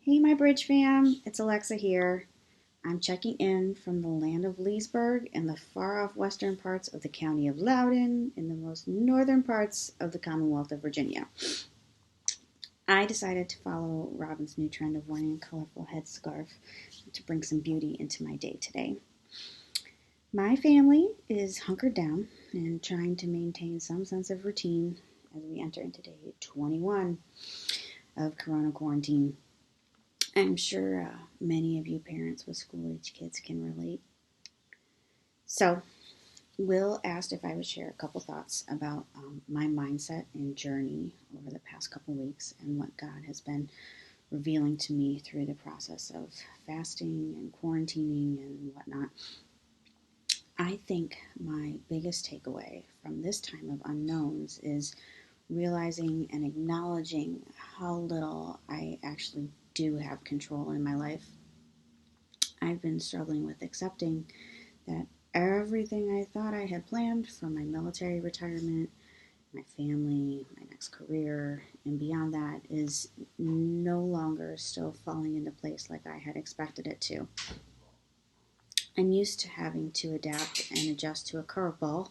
Hey, my Bridge fam, it's Alexa here. I'm checking in from the land of Leesburg in the far off western parts of the county of Loudoun in the most northern parts of the Commonwealth of Virginia. I decided to follow Robin's new trend of wearing a colorful headscarf to bring some beauty into my day today. My family is hunkered down and trying to maintain some sense of routine as we enter into day 21 of Corona quarantine. I'm sure many of you parents with school-age kids can relate. So, Will asked if I would share a couple thoughts about my mindset and journey over the past couple weeks and what God has been revealing to me through the process of fasting and quarantining and whatnot. I think my biggest takeaway from this time of unknowns is realizing and acknowledging how little I actually do have control in my life. I've been struggling with accepting that everything I thought I had planned for my military retirement, my family, my next career, and beyond that is no longer still falling into place like I had expected it to. I'm used to having to adapt and adjust to a curveball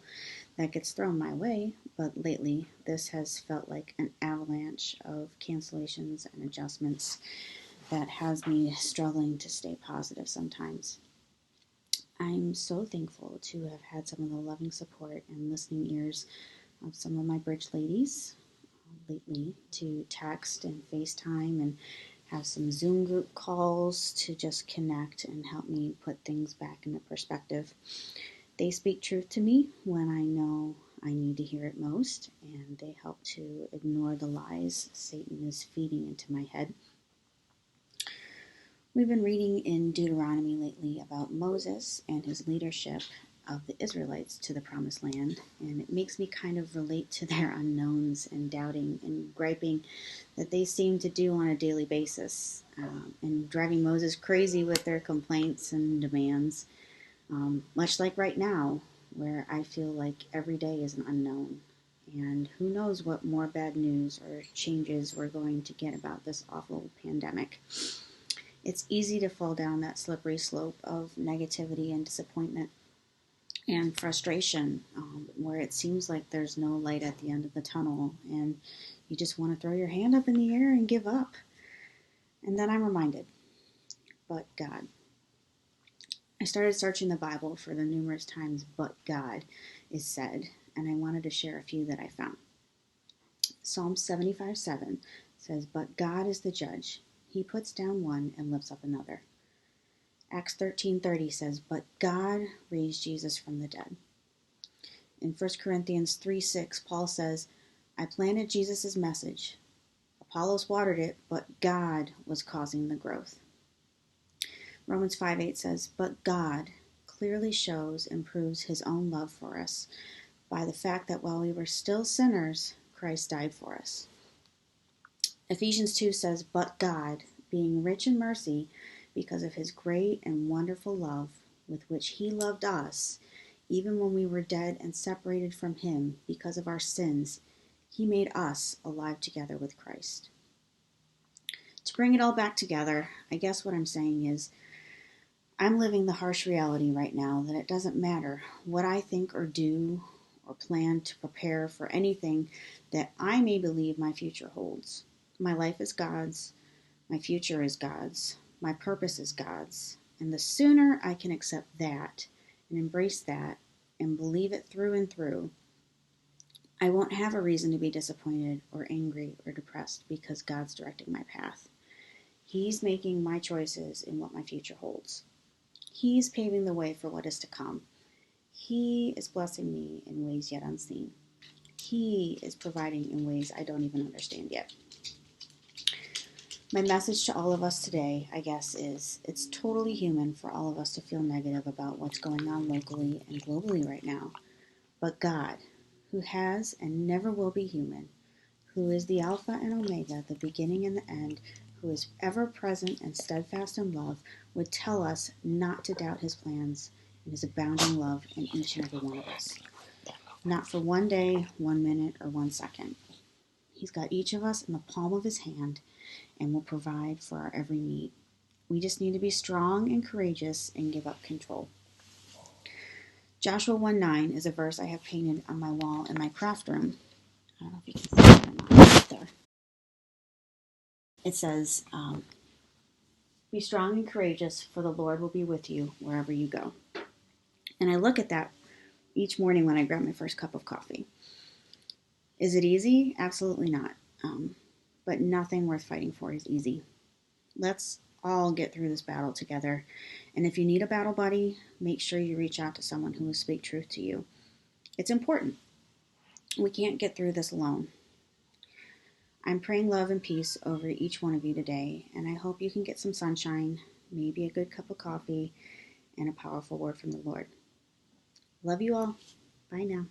that gets thrown my way, but lately this has felt like an avalanche of cancellations and adjustments that has me struggling to stay positive sometimes. I'm so thankful to have had some of the loving support and listening ears of some of my Bridge ladies lately to text and FaceTime and have some Zoom group calls to just connect and help me put things back into perspective. They speak truth to me when I know I need to hear it most, and they help to ignore the lies Satan is feeding into my head. We've been reading in Deuteronomy lately about Moses and his leadership of the Israelites to the Promised Land, and it makes me kind of relate to their unknowns and doubting and griping that they seem to do on a daily basis, and driving Moses crazy with their complaints and demands, much like right now, where I feel like every day is an unknown. And who knows what more bad news or changes we're going to get about this awful pandemic. It's easy to fall down that slippery slope of negativity and disappointment and frustration, where it seems like there's no light at the end of the tunnel and you just want to throw your hand up in the air and give up. And then I'm reminded, but God. I started searching the Bible for the numerous times "but God" is said, and I wanted to share a few that I found. Psalm 75:7 says, "But God is the judge. He puts down one and lifts up another." Acts 13:30 says, "But God raised Jesus from the dead." In 1 Corinthians 3:6, Paul says, "I planted Jesus' message. Apollos watered it, but God was causing the growth." Romans 5:8 says, "But God clearly shows and proves his own love for us by the fact that while we were still sinners, Christ died for us." Ephesians 2 says, "But God, being rich in mercy, because of his great and wonderful love with which he loved us, even when we were dead and separated from him because of our sins, he made us alive together with Christ." To bring it all back together, I guess what I'm saying is I'm living the harsh reality right now that it doesn't matter what I think or do or plan to prepare for anything that I may believe my future holds. My life is God's, my future is God's, my purpose is God's, and the sooner I can accept that and embrace that and believe it through and through, I won't have a reason to be disappointed or angry or depressed because God's directing my path. He's making my choices in what my future holds. He's paving the way for what is to come. He is blessing me in ways yet unseen. He is providing in ways I don't even understand yet. My message to all of us today, I guess, is it's totally human for all of us to feel negative about what's going on locally and globally right now. But God, who has and never will be human, who is the Alpha and Omega, the beginning and the end, who is ever present and steadfast in love, would tell us not to doubt his plans and his abounding love in each and every one of us. Not for one day, 1 minute, or 1 second. He's got each of us in the palm of his hand and will provide for our every need. We just need to be strong and courageous and give up control. Joshua 1:9 is a verse I have painted on my wall in my craft room. I don't know if you can see it or not. Right there. It says, be strong and courageous, for the Lord will be with you wherever you go. And I look at that each morning when I grab my first cup of coffee. Is it easy? Absolutely not. But nothing worth fighting for is easy. Let's all get through this battle together. And if you need a battle buddy, make sure you reach out to someone who will speak truth to you. It's important. We can't get through this alone. I'm praying love and peace over each one of you today, and I hope you can get some sunshine, maybe a good cup of coffee, and a powerful word from the Lord. Love you all. Bye now.